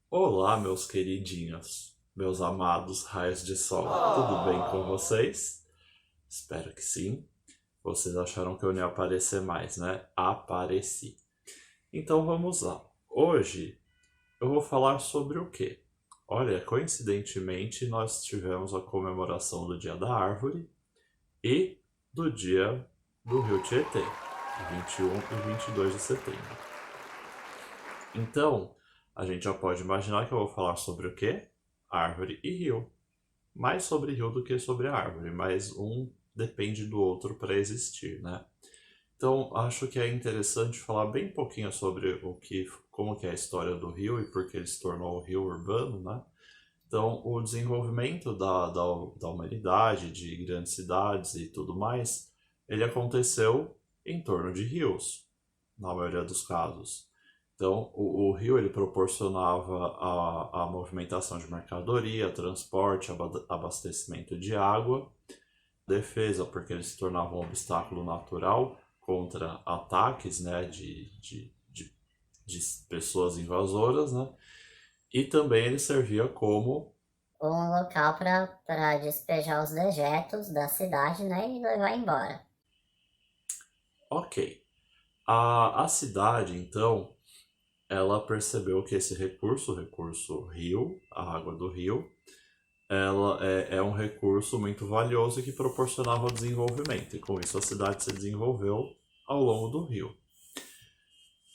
Olá, meus queridinhos, meus amados raios de sol, tudo bem com vocês? Espero que sim. Vocês acharam que eu não ia aparecer mais, né? Apareci. Então vamos lá. Hoje eu vou falar sobre o quê? Olha, coincidentemente nós tivemos a comemoração do Dia da Árvore e do Dia do Rio Tietê, 21 e 22 de setembro. Então, a gente já pode imaginar que eu vou falar sobre o quê? Árvore e rio. Mais sobre rio do que sobre árvore, mas um depende do outro para existir, né? Então, acho que é interessante falar bem pouquinho sobre como que é a história do rio e por que ele se tornou o rio urbano, né? Então, o desenvolvimento da humanidade, de grandes cidades e tudo mais, ele aconteceu em torno de rios, na maioria dos casos. Então, o rio ele proporcionava a movimentação de mercadoria, transporte, abastecimento de água, defesa, porque ele se tornava um obstáculo natural contra ataques, né, de pessoas invasoras, né? E também ele servia como um local para despejar os dejetos da cidade, né, e levar embora. ok. A cidade, então, ela percebeu que esse recurso, o recurso rio, a água do rio, ela é um recurso muito valioso que proporcionava o desenvolvimento. E com isso a cidade se desenvolveu ao longo do rio.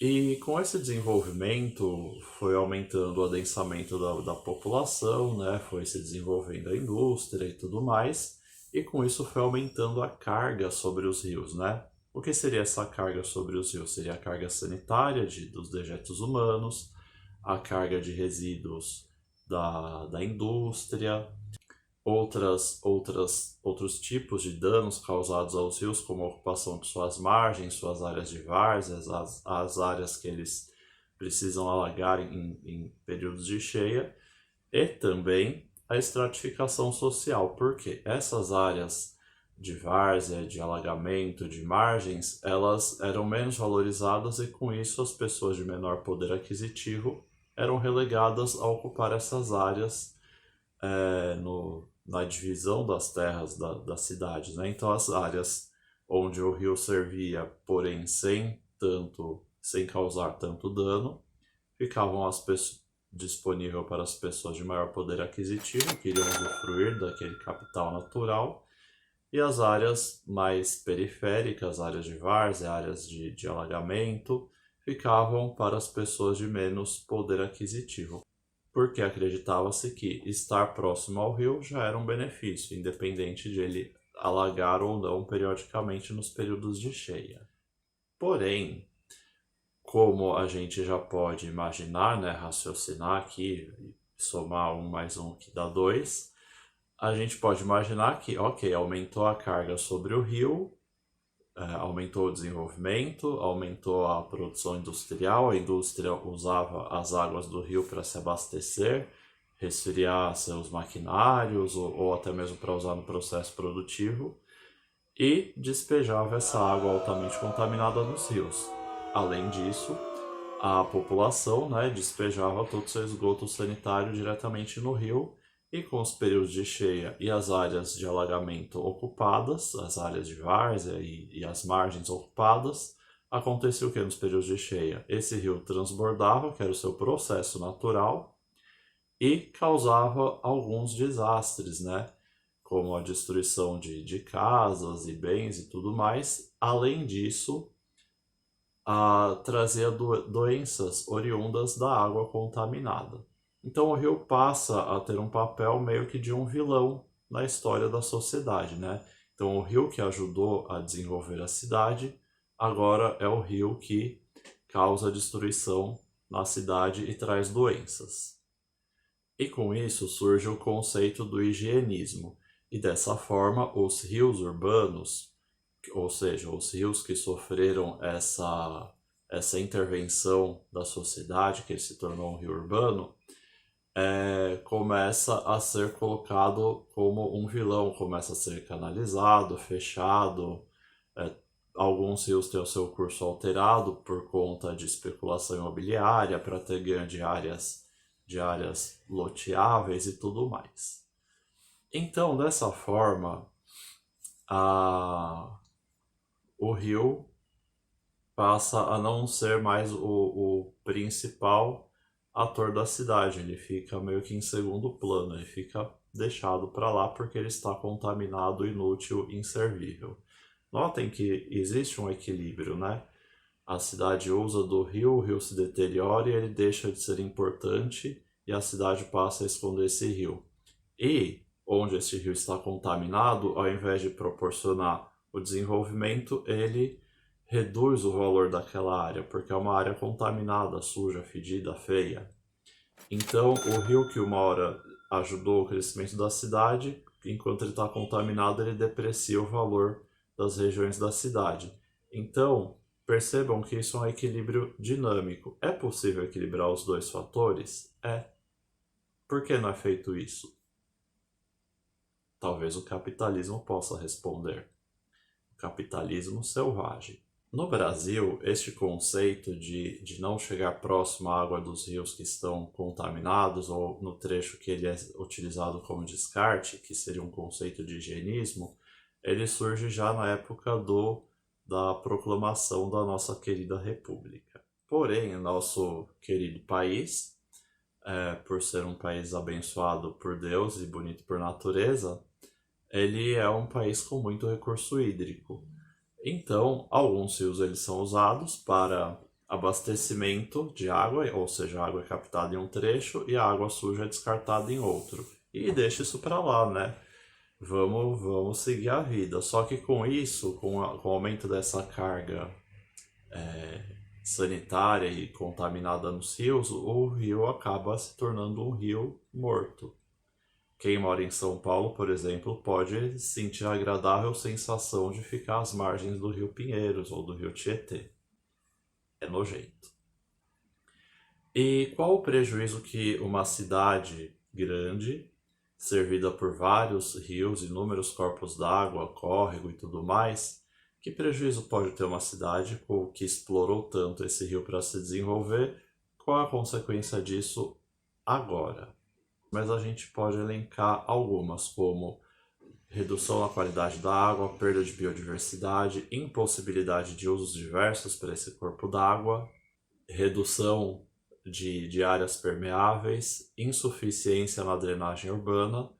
E com esse desenvolvimento foi aumentando o adensamento da população, né? Foi se desenvolvendo a indústria e tudo mais, e com isso foi aumentando a carga sobre os rios, né? O que seria essa carga sobre os rios? Seria a carga sanitária dos dejetos humanos, a carga de resíduos da indústria, outros tipos de danos causados aos rios, como a ocupação de suas margens, suas áreas de várzeas, as áreas que eles precisam alagar em períodos de cheia, e também a estratificação social, porque essas áreas de várzea, de alagamento, de margens, elas eram menos valorizadas e com isso as pessoas de menor poder aquisitivo eram relegadas a ocupar essas áreas na divisão das terras das cidades, né? Então as áreas onde o rio servia, porém sem causar tanto dano, ficavam disponível para as pessoas de maior poder aquisitivo que iriam usufruir daquele capital natural, e as áreas mais periféricas, áreas de várzea, áreas de alagamento, ficavam para as pessoas de menos poder aquisitivo, porque acreditava-se que estar próximo ao rio já era um benefício, independente de ele alagar ou não periodicamente nos períodos de cheia. Porém, como a gente já pode imaginar, né, raciocinar aqui, somar um mais um que dá dois, a gente pode imaginar que, ok, aumentou a carga sobre o rio, aumentou o desenvolvimento, aumentou a produção industrial, a indústria usava as águas do rio para se abastecer, resfriar seus maquinários ou até mesmo para usar no processo produtivo, e despejava essa água altamente contaminada nos rios. Além disso, a população, né, despejava todo o seu esgoto sanitário diretamente no rio, e com os períodos de cheia e as áreas de alagamento ocupadas, as áreas de várzea e as margens ocupadas, acontecia o que nos períodos de cheia? Esse rio transbordava, que era o seu processo natural, e causava alguns desastres, né? Como a destruição de casas e bens e tudo mais. Além disso, trazia doenças oriundas da água contaminada. Então o rio passa a ter um papel meio que de um vilão na história da sociedade, né? Então o rio que ajudou a desenvolver a cidade, agora é o rio que causa destruição na cidade e traz doenças. E com isso surge o conceito do higienismo, e dessa forma os rios urbanos, ou seja, os rios que sofreram essa intervenção da sociedade, que ele se tornou um rio urbano, começa a ser colocado como um vilão, começa a ser canalizado, fechado. Alguns rios têm o seu curso alterado por conta de especulação imobiliária para ter ganho de áreas loteáveis e tudo mais. Então, dessa forma, o rio passa a não ser mais o principal ator da cidade, ele fica meio que em segundo plano, ele fica deixado para lá porque ele está contaminado, inútil, inservível. Notem que existe um equilíbrio, né? A cidade usa do rio, o rio se deteriora e ele deixa de ser importante e a cidade passa a esconder esse rio. E onde esse rio está contaminado, ao invés de proporcionar o desenvolvimento, ele reduz o valor daquela área, porque é uma área contaminada, suja, fedida, feia. Então, o rio que uma hora ajudou o crescimento da cidade, enquanto ele está contaminado, ele deprecia o valor das regiões da cidade. Então, percebam que isso é um equilíbrio dinâmico. É possível equilibrar os dois fatores? É. Por que não é feito isso? Talvez o capitalismo possa responder. O capitalismo selvagem. No Brasil, este conceito de não chegar próximo à água dos rios que estão contaminados ou no trecho que ele é utilizado como descarte, que seria um conceito de higienismo, ele surge já na época da proclamação da nossa querida República. Porém, nosso querido país, por ser um país abençoado por Deus e bonito por natureza, ele é um país com muito recurso hídrico. Então, alguns rios eles são usados para abastecimento de água, ou seja, a água é captada em um trecho e a água suja é descartada em outro. E deixa isso para lá, né? Vamos seguir a vida. Só que com isso, com o aumento dessa carga sanitária e contaminada nos rios, o rio acaba se tornando um rio morto. Quem mora em São Paulo, por exemplo, pode sentir a agradável sensação de ficar às margens do Rio Pinheiros ou do Rio Tietê. É nojento. E qual o prejuízo que uma cidade grande, servida por vários rios, inúmeros corpos d'água, córrego e tudo mais, que prejuízo pode ter uma cidade que explorou tanto esse rio para se desenvolver? Qual é a consequência disso agora? Mas a gente pode elencar algumas, como redução na qualidade da água, perda de biodiversidade, impossibilidade de usos diversos para esse corpo d'água, redução de áreas permeáveis, insuficiência na drenagem urbana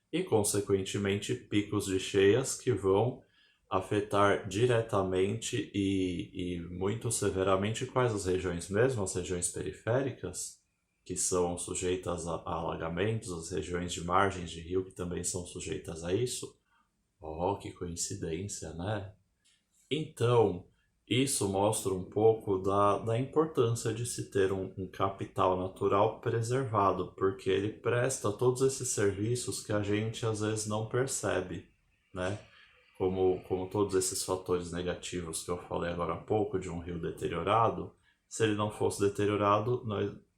e, consequentemente, picos de cheias que vão afetar diretamente e muito severamente quais as regiões mesmo, as regiões periféricas, que são sujeitas a alagamentos, as regiões de margens de rio que também são sujeitas a isso. Oh, que coincidência, né? Então, isso mostra um pouco da importância de se ter um capital natural preservado, porque ele presta todos esses serviços que a gente às vezes não percebe, né? Como todos esses fatores negativos que eu falei agora há pouco de um rio deteriorado, se ele não fosse deteriorado,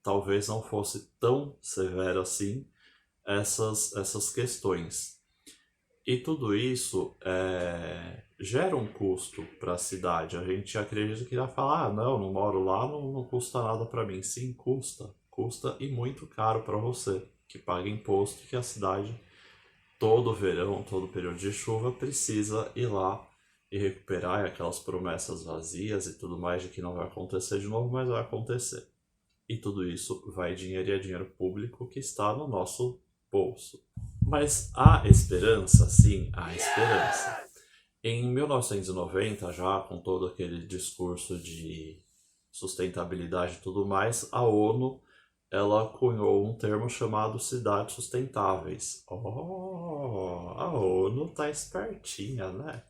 talvez não fosse tão severo assim essas questões. E tudo isso gera um custo para a cidade. A gente acredita que vai falar, não moro lá, não custa nada para mim. Sim, custa. Custa e muito caro para você, que paga imposto, que a cidade, todo verão, todo período de chuva, precisa ir lá e recuperar aquelas promessas vazias e tudo mais de que não vai acontecer de novo, mas vai acontecer. E tudo isso vai dinheiro e é dinheiro público que está no nosso bolso. Mas há esperança? Sim, há esperança. Em 1990, já com todo aquele discurso de sustentabilidade e tudo mais, a ONU ela cunhou um termo chamado cidades sustentáveis. Oh, a ONU tá espertinha, né?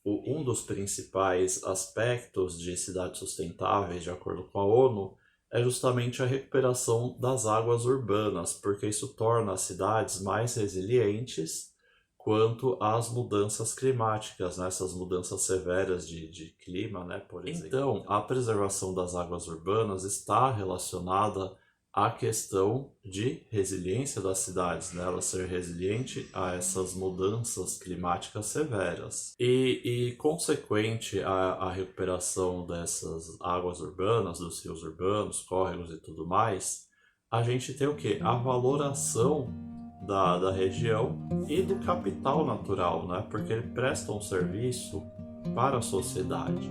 Um dos principais aspectos de cidades sustentáveis, de acordo com a ONU, é justamente a recuperação das águas urbanas, porque isso torna as cidades mais resilientes quanto às mudanças climáticas, né? Essas mudanças severas de clima, né? Por exemplo. Então, a preservação das águas urbanas está relacionada a questão de resiliência das cidades, né? Ela ser resiliente a essas mudanças climáticas severas. E consequente à recuperação dessas águas urbanas, dos rios urbanos, córregos e tudo mais, a gente tem o quê? A valoração da região e do capital natural, né? Porque ele presta um serviço para a sociedade.